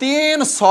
300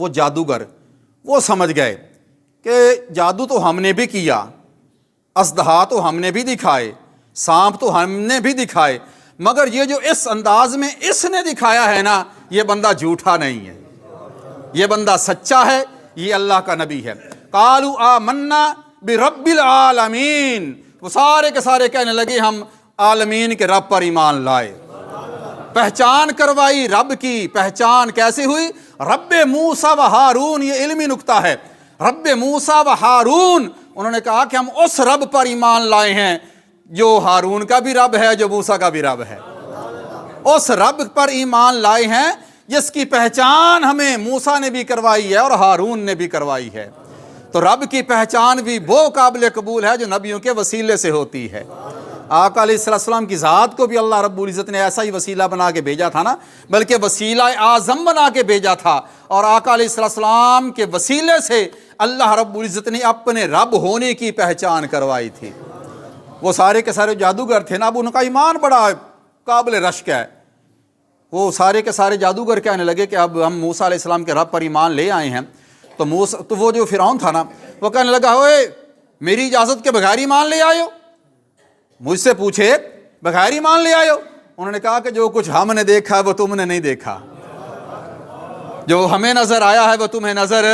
وہ جادوگر وہ سمجھ گئے کہ جادو تو ہم نے بھی کیا، اژدہا تو ہم نے بھی دکھائے، سانپ تو ہم نے بھی دکھائے، مگر یہ جو اس انداز میں اس نے دکھایا ہے نا، یہ بندہ جھوٹا نہیں ہے، یہ بندہ سچا ہے، یہ اللہ کا نبی ہے۔ قالوا آمنا برب العالمین، وہ سارے کے سارے کہنے لگے ہم عالمین کے رب پر ایمان لائے۔ پہچان کروائی رب کی، پہچان کیسے ہوئی؟ رب موسیٰ و ہارون، یہ علمی نکتہ ہے، رب موسیٰ و ہارون، انہوں نے کہا کہ ہم اس رب پر ایمان لائے ہیں جو ہارون کا بھی رب ہے، جو موسیٰ کا بھی رب ہے، اس رب پر ایمان لائے ہیں جس کی پہچان ہمیں موسیٰ نے بھی کروائی ہے اور ہارون نے بھی کروائی ہے۔ تو رب کی پہچان بھی وہ قابل قبول ہے جو نبیوں کے وسیلے سے ہوتی ہے۔ آقا علیہ السلام کی ذات کو بھی اللہ رب العزت نے ایسا ہی وسیلہ بنا کے بھیجا تھا نا، بلکہ وسیلہ اعظم بنا کے بھیجا تھا، اور آقا علیہ السلام کے وسیلے سے اللہ رب العزت نے اپنے رب ہونے کی پہچان کروائی تھی۔ وہ سارے کے سارے جادوگر تھے نا، اب ان کا ایمان بڑا قابل رشک ہے، وہ سارے کے سارے جادوگر کہنے لگے کہ اب ہم موسیٰ علیہ السلام کے رب پر ایمان لے آئے ہیں۔ تو وہ جو فرعون تھا نا، وہ کہنے لگا اوئے میری اجازت کے بغیر ایمان لے آئے ہو، مجھ سے پوچھے بغیر ایمان لے آئے ہو؟ انہوں نے کہا کہ جو کچھ ہم نے دیکھا ہے وہ تم نے نہیں دیکھا، جو ہمیں نظر آیا ہے وہ تمہیں نظر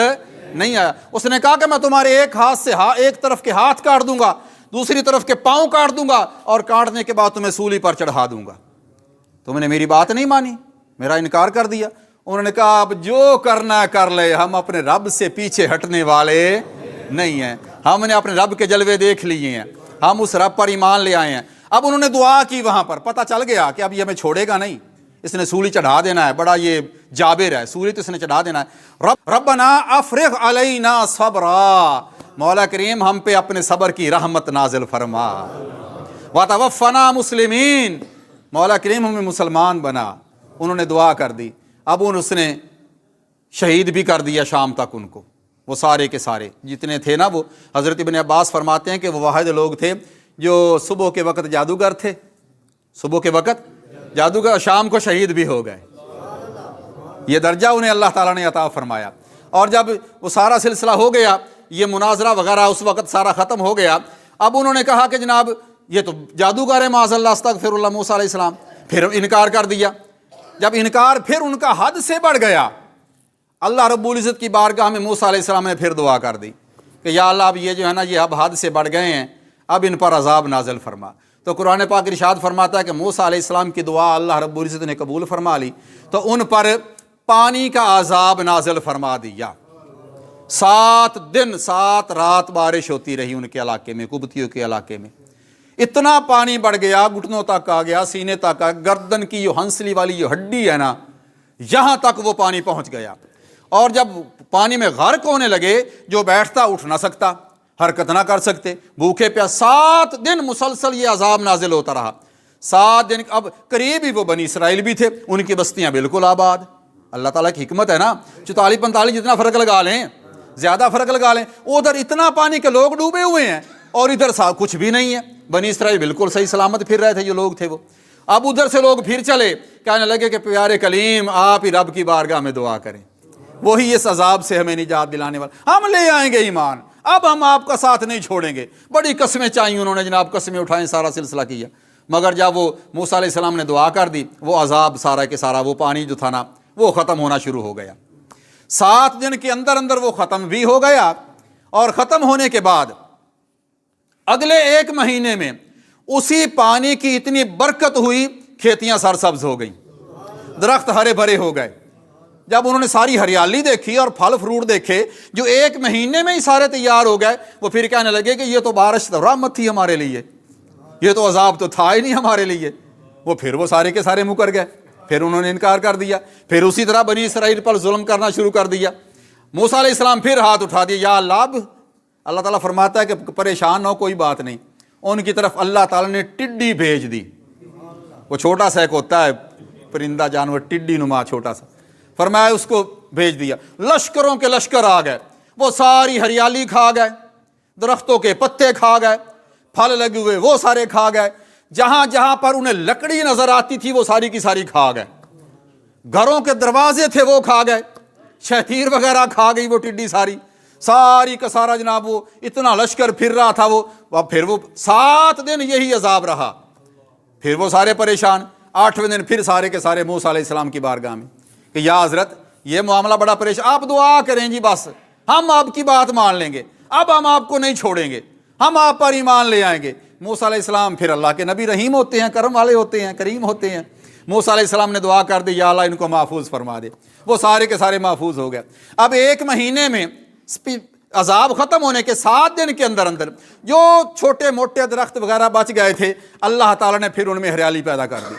نہیں آیا۔ اس نے کہا کہ میں تمہارے ایک ہاتھ سے ایک طرف کے ہاتھ کاٹ دوں گا، دوسری طرف کے پاؤں کاٹ دوں گا، اور کاٹنے کے بعد تمہیں سولی پر چڑھا دوں گا۔ تم نے میری بات نہیں مانی، میرا انکار کر دیا۔ انہوں نے کہا اب جو کرنا کر لے، ہم اپنے رب سے پیچھے ہٹنے والے نہیں ہیں، ہم نے اپنے رب کے جلوے دیکھ لیے ہیں، ہم اس رب پر ایمان لے آئے ہیں۔ اب انہوں نے دعا کی، وہاں پر پتہ چل گیا کہ اب یہ ہمیں چھوڑے گا نہیں، اس نے سولی چڑھا دینا ہے، بڑا یہ جابر ہے، سولی تو اس نے چڑھا دینا ہے۔ ربنا افرغ علینا صبرا، مولا کریم ہم پہ اپنے صبر کی رحمت نازل فرما، وتوفنا مسلمین، مولا کریم ہمیں مسلمان بنا۔ انہوں نے دعا کر دی، اب اس نے شہید بھی کر دیا شام تک ان کو، وہ سارے کے سارے جتنے تھے نا۔ وہ حضرت ابن عباس فرماتے ہیں کہ وہ واحد لوگ تھے جو صبح کے وقت جادوگر تھے، صبح کے وقت جادوگر، شام کو شہید بھی ہو گئے، یہ درجہ انہیں اللہ تعالیٰ نے عطا فرمایا۔ اور جب وہ سارا سلسلہ ہو گیا، یہ مناظرہ وغیرہ اس وقت سارا ختم ہو گیا، اب انہوں نے کہا کہ جناب یہ تو جادوگر ہے، معاذ اللہ استغفر اللہ، موسیٰ علیہ السلام، پھر انکار کر دیا۔ جب انکار پھر ان کا حد سے بڑھ گیا، اللہ رب العزت کی بارگاہ میں موسیٰ علیہ السلام نے پھر دعا کر دی کہ یا اللہ اب یہ جو ہے نا یہ اب حد سے بڑھ گئے ہیں، اب ان پر عذاب نازل فرما۔ تو قرآن پاک ارشاد فرماتا ہے کہ موسیٰ علیہ السلام کی دعا اللہ رب العزت نے قبول فرما لی، تو ان پر پانی کا عذاب نازل فرما دیا۔ 7 دن 7 رات بارش ہوتی رہی ان کے علاقے میں، قبطیوں کے علاقے میں، اتنا پانی بڑھ گیا، گھٹنوں تک آ گیا، سینے تک آ، گردن کی جو ہنسلی والی جو ہڈی ہے نا، یہاں تک وہ پانی پہنچ گیا۔ اور جب پانی میں غرق ہونے لگے، جو بیٹھتا اٹھ نہ سکتا، حرکت نہ کر سکتے، بھوکے پیاس، 7 دن مسلسل یہ عذاب نازل ہوتا رہا۔ 7 دن، اب قریب ہی وہ بنی اسرائیل بھی تھے، ان کی بستیاں بالکل آباد۔ اللہ تعالیٰ کی حکمت ہے نا، 44-45 جتنا فرق لگا لیں، زیادہ فرق لگا لیں، ادھر اتنا پانی کے لوگ ڈوبے ہوئے ہیں اور ادھر کچھ بھی نہیں ہے، بنی اسرائیل بالکل صحیح سلامت پھر رہے تھے جو لوگ تھے وہ۔ اب ادھر سے لوگ پھر چلے، کہنے لگے کہ پیارے کلیم آپ ہی رب کی بارگاہ میں دعا کریں، وہی اس عذاب سے ہمیں نجات دلانے والا، ہم لے آئیں گے ایمان، اب ہم آپ کا ساتھ نہیں چھوڑیں گے۔ بڑی قسمیں چاہیے انہوں نے جناب، قسمیں اٹھائیں، سارا سلسلہ کیا، مگر جب وہ موسیٰ علیہ السلام نے دعا کر دی، وہ عذاب سارا کے سارا، وہ پانی جو تھا نا وہ ختم ہونا شروع ہو گیا۔ 7 دن کے اندر اندر وہ ختم بھی ہو گیا، اور ختم ہونے کے بعد اگلے 1 مہینے میں اسی پانی کی اتنی برکت ہوئی، کھیتیاں سرسبز ہو گئیں، درخت ہرے بھرے ہو گئے۔ جب انہوں نے ساری ہریالی دیکھی اور پھل فروٹ دیکھے جو 1 مہینے میں ہی سارے تیار ہو گئے، وہ پھر کہنے لگے کہ یہ تو بارش تو رحمت تھی ہمارے لیے، یہ تو عذاب تو تھا ہی نہیں ہمارے لیے۔ وہ سارے کے سارے مکر گئے، پھر انہوں نے انکار کر دیا، پھر اسی طرح بنی اسرائیل پر ظلم کرنا شروع کر دیا۔ موسیٰ علیہ السلام پھر ہاتھ اٹھا دیا، یا اللہ، اب اللہ تعالیٰ فرماتا ہے کہ پریشان نہ ہو، کوئی بات نہیں۔ ان کی طرف اللہ تعالیٰ نے ٹڈی بھیج دی، وہ چھوٹا سا ایک ہوتا ہے پرندہ جانور، ٹڈی نما چھوٹا سا، فرمایا اس کو بھیج دیا، لشکروں کے لشکر آ گئے، وہ ساری ہریالی کھا گئے، درختوں کے پتے کھا گئے، پھل لگے ہوئے وہ سارے کھا گئے، جہاں جہاں پر انہیں لکڑی نظر آتی تھی وہ ساری کی ساری کھا گئے، گھروں کے دروازے تھے وہ کھا گئے، شہتیر وغیرہ کھا گئی وہ ٹڈی ساری کا سارا جناب وہ اتنا لشکر پھر رہا تھا پھر وہ 7 دن یہی عذاب رہا، پھر وہ سارے پریشان۔ 8ویں دن پھر سارے کے سارے موسیٰ علیہ السلام کی بارگاہ میں کہ یا حضرت یہ معاملہ بڑا پریشان، آپ دعا کریں جی، بس ہم آپ کی بات مان لیں گے، اب ہم آپ کو نہیں چھوڑیں گے، ہم آپ پر ایمان لے آئیں گے۔ موسیٰ علیہ السلام پھر اللہ کے نبی رحیم ہوتے ہیں، کرم والے ہوتے ہیں، کریم ہوتے ہیں۔ موسیٰ علیہ السلام نے دعا کر دی یا اللہ ان کو محفوظ فرما دے، وہ سارے کے سارے محفوظ ہو گئے۔ اب 1 مہینے میں عذاب ختم ہونے کے 7 دن کے اندر جو چھوٹے موٹے درخت وغیرہ بچ گئے تھے اللہ تعالیٰ نے پھر ان میں ہریالی پیدا کر دی،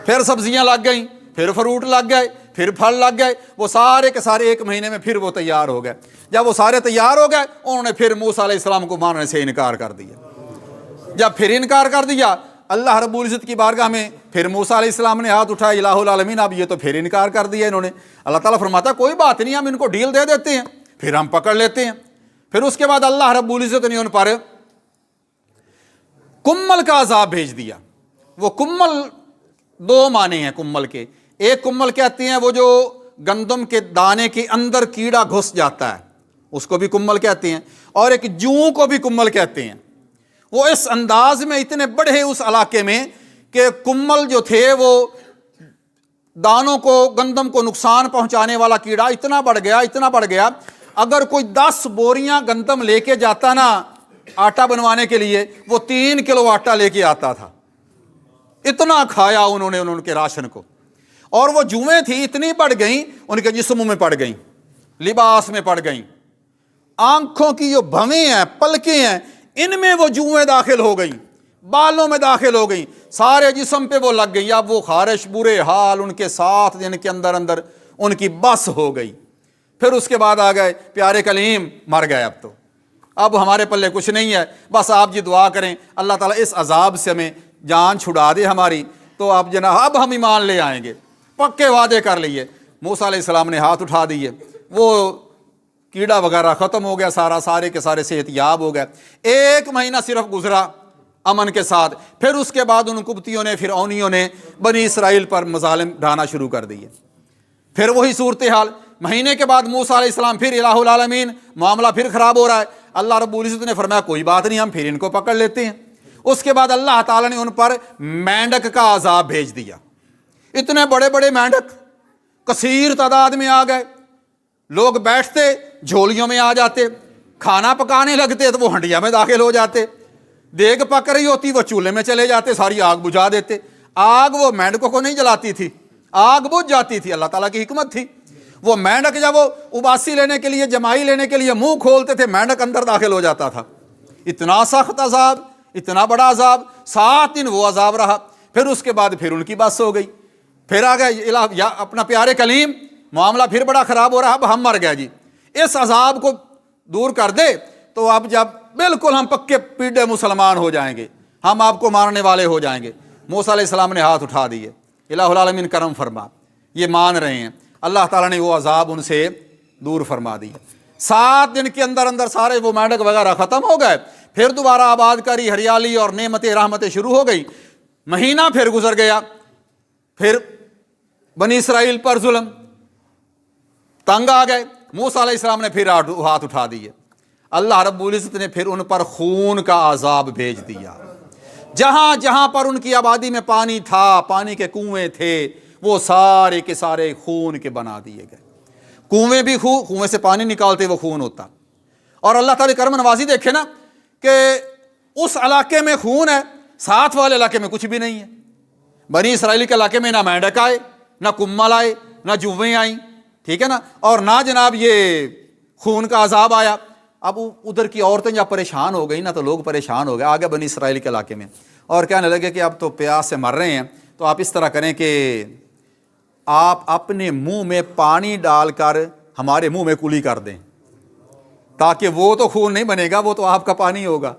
پھر سبزیاں لگ گئیں، پھر فروٹ لگ گئے، پھر پھل لگ گئے، وہ سارے کے سارے 1 مہینے میں پھر وہ تیار ہو گئے۔ جب وہ سارے تیار ہو گئے انہوں نے پھر موسیٰ علیہ السلام کو ماننے سے انکار کر دیا۔ جب پھر انکار کر دیا اللہ رب العزت کی بارگاہ میں پھر موسیٰ علیہ السلام نے ہاتھ اٹھایا الہ العالمین، اب یہ تو پھر انکار کر دیا انہوں نے۔ اللہ تعالیٰ فرماتا کوئی بات نہیں، ہم ان کو ڈیل دے دیتے ہیں، پھر ہم پکڑ لیتے ہیں۔ پھر اس کے بعد اللہ رب العزت نے ان پر کمل کا عذاب بھیج دیا۔ وہ کمل 2 معنی ہیں کمل کے، ایک کمل کہتے ہیں وہ جو گندم کے دانے کے اندر کیڑا گھس جاتا ہے اس کو بھی کمل کہتے ہیں، اور ایک جوں کو بھی کمل کہتے ہیں۔ وہ اس انداز میں اتنے بڑے اس علاقے میں کہ کمل جو تھے وہ دانوں کو گندم کو نقصان پہنچانے والا کیڑا اتنا بڑھ گیا اگر کوئی 10 بوریاں گندم لے کے جاتا نا آٹا بنوانے کے لیے وہ 3 کلو آٹا لے کے آتا تھا، اتنا کھایا انہوں نے ان کے راشن کو۔ اور وہ جوئیں تھیں اتنی بڑھ گئیں ان کے جسموں میں پڑ گئیں، لباس میں پڑ گئیں، آنکھوں کی جو بھویں ہیں پلکیں ہیں ان میں وہ جوئیں داخل ہو گئیں، بالوں میں داخل ہو گئیں، سارے جسم پہ وہ لگ گئیں۔ اب وہ خارش برے حال ان کے 7 دن کے اندر ان کی بس ہو گئی۔ پھر اس کے بعد آ گئے پیارے کلیم مر گئے، اب ہمارے پلے کچھ نہیں ہے، بس آپ جی دعا کریں اللہ تعالیٰ اس عذاب سے ہمیں جان چھڑا دے ہماری، تو اب جناب اب ہم ایمان لے آئیں گے، پکے وعدے کر لیے۔ موسیٰ علیہ السلام نے ہاتھ اٹھا دیے، وہ کیڑا وغیرہ ختم ہو گیا، سارے کے سارے صحت یاب ہو گئے۔ 1 مہینہ صرف گزرا امن کے ساتھ، پھر اس کے بعد ان قبطیوں نے فرعونیوں نے بنی اسرائیل پر مظالم ڈھانا شروع کر دیے۔ پھر وہی صورتحال، مہینے کے بعد موسیٰ علیہ السلام پھر الہ العالمین، معاملہ پھر خراب ہو رہا ہے۔ اللہ رب العزت نے فرمایا کوئی بات نہیں، ہم پھر ان کو پکڑ لیتے ہیں۔ اس کے بعد اللہ تعالیٰ نے ان پر مینڈک کا عذاب بھیج دیا۔ اتنے بڑے بڑے مینڈک کثیر تعداد میں آ گئے، لوگ بیٹھتے جھولیوں میں آ جاتے، کھانا پکانے لگتے تو وہ ہنڈیا میں داخل ہو جاتے، دیگ پک رہی ہوتی وہ چولہے میں چلے جاتے، ساری آگ بجھا دیتے۔ آگ وہ مینڈکوں کو نہیں جلاتی تھی، آگ بجھ جاتی تھی، اللہ تعالیٰ کی حکمت تھی۔ وہ مینڈک جب وہ اباسی لینے کے لیے جمائی لینے کے لیے منہ کھولتے تھے مینڈک اندر داخل ہو جاتا تھا۔ اتنا سخت عذاب، اتنا بڑا عذاب، 7 دن وہ عذاب رہا۔ پھر اس کے بعد پھر ان کی بس ہو گئی، پھر آ گئے یا اپنا پیارے کلیم، معاملہ پھر بڑا خراب ہو رہا، اب ہم مر گئے جی، اس عذاب کو دور کر دے تو اب جب بالکل ہم پکے پیڑے مسلمان ہو جائیں گے، ہم آپ کو مارنے والے ہو جائیں گے۔ موسیٰ علیہ السلام نے ہاتھ اٹھا دیے، الہ العالمین کرم فرما، یہ مان رہے ہیں، اللہ تعالیٰ نے وہ عذاب ان سے دور فرما دیا۔ 7 دن کے اندر سارے وہ مینڈک وغیرہ ختم ہو گئے، پھر دوبارہ آباد کاری، ہریالی اور نعمتیں رحمتیں شروع ہو گئی۔ مہینہ پھر گزر گیا، پھر بنی اسرائیل پر ظلم، تنگ آ گئے، موسیٰ علیہ السلام نے پھر ہاتھ اٹھا دیے، اللہ رب العزت نے پھر ان پر خون کا عذاب بھیج دیا۔ جہاں جہاں پر ان کی آبادی میں پانی تھا، پانی کے کنویں تھے، وہ سارے کے سارے خون کے بنا دیے گئے۔ کنویں بھی کنویں سے پانی نکالتے وہ خون ہوتا۔ اور اللہ تعالی کرم نوازی دیکھے نا کہ اس علاقے میں خون ہے، ساتھ والے علاقے میں کچھ بھی نہیں ہے۔ بنی اسرائیل کے علاقے میں نہ مینڈک آئے، نہ کمل آئے، نہ جویں آئیں، ٹھیک ہے نا، اور نہ جناب یہ خون کا عذاب آیا۔ اب ادھر کی عورتیں جب پریشان ہو گئی نا تو لوگ پریشان ہو گئے، آگے بنی اسرائیل کے علاقے میں، اور کہنے لگے کہ اب تو پیاس سے مر رہے ہیں، تو آپ اس طرح کریں کہ آپ اپنے منہ میں پانی ڈال کر ہمارے منہ میں کلی کر دیں، تاکہ وہ تو خون نہیں بنے گا، وہ تو آپ کا پانی ہوگا۔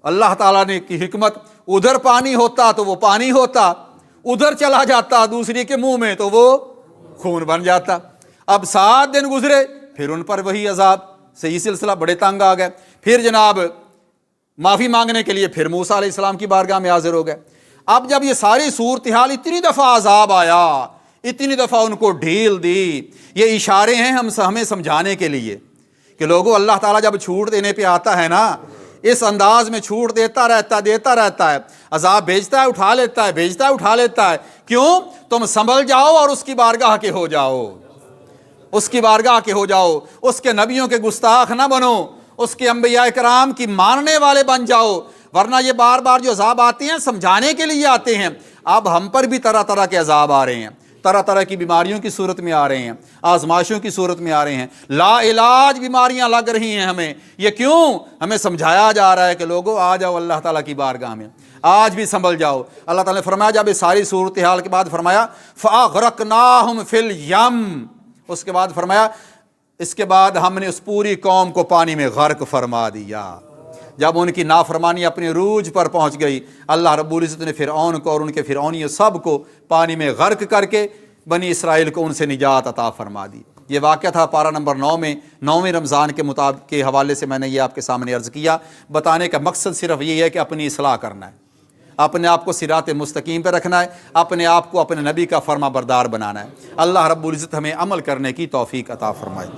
اللہ تعالیٰ نے کی حکمت، ادھر پانی ہوتا تو وہ پانی ہوتا، ادھر چلا جاتا دوسری کے منہ میں تو وہ خون بن جاتا۔ اب 7 دن گزرے، پھر ان پر وہی عذاب، صحیح سلسلہ، بڑے تنگ آ گئے۔ پھر جناب معافی مانگنے کے لیے پھر موسیٰ علیہ السلام کی بارگاہ میں حاضر ہو گئے۔ اب جب یہ ساری صورتحال، اتنی دفعہ عذاب آیا، اتنی دفعہ ان کو ڈھیل دی۔ یہ اشارے ہیں ہمیں سمجھانے کے لیے کہ لوگوں اللہ تعالیٰ جب چھوٹ دینے پہ آتا ہے نا، اس انداز میں چھوٹ دیتا رہتا ہے، عذاب بھیجتا ہے اٹھا لیتا ہے، بھیجتا ہے اٹھا لیتا ہے۔ کیوں؟ تم سنبھل جاؤ اور اس کی بارگاہ کے ہو جاؤ، اس کی بارگاہ کے ہو جاؤ، اس کے نبیوں کے گستاخ نہ بنو، اس کے انبیاء کرام کی ماننے والے بن جاؤ، ورنہ یہ بار بار جو عذاب آتے ہیں سمجھانے کے لیے آتے ہیں۔ اب ہم پر بھی طرح طرح کے عذاب آ رہے ہیں، طرح طرح کی بیماریوں کی صورت میں آ رہے ہیں، آزمائشوں کی صورت میں آ رہے ہیں، لا علاج بیماریاں لگ رہی ہیں ہمیں۔ یہ کیوں؟ ہمیں سمجھایا جا رہا ہے کہ لوگوں آ جاؤ اللہ تعالیٰ کی بارگاہ میں، آج بھی سنبھل جاؤ۔ اللہ تعالیٰ نے فرمایا جب یہ ساری صورتحال کے بعد فرمایا فَأَغْرَقْنَاهُمْ فِي الْيَمِّ، اس کے بعد فرمایا اس کے بعد ہم نے اس پوری قوم کو پانی میں غرق فرما دیا۔ جب ان کی نافرمانی اپنے عروج پر پہنچ گئی، اللہ رب العزت نے فرعون کو اور ان کے فرعونیوں سب کو پانی میں غرق کر کے بنی اسرائیل کو ان سے نجات عطا فرما دی۔ یہ واقعہ تھا پارہ نمبر 9 میں 9ویں رمضان کے مطابق کے حوالے سے میں نے یہ آپ کے سامنے عرض کیا۔ بتانے کا مقصد صرف یہ ہے کہ اپنی اصلاح کرنا ہے، اپنے آپ کو صراط مستقیم پہ رکھنا ہے، اپنے آپ کو اپنے نبی کا فرما بردار بنانا ہے۔ اللہ رب العزت ہمیں عمل کرنے کی توفیق عطا فرمائے۔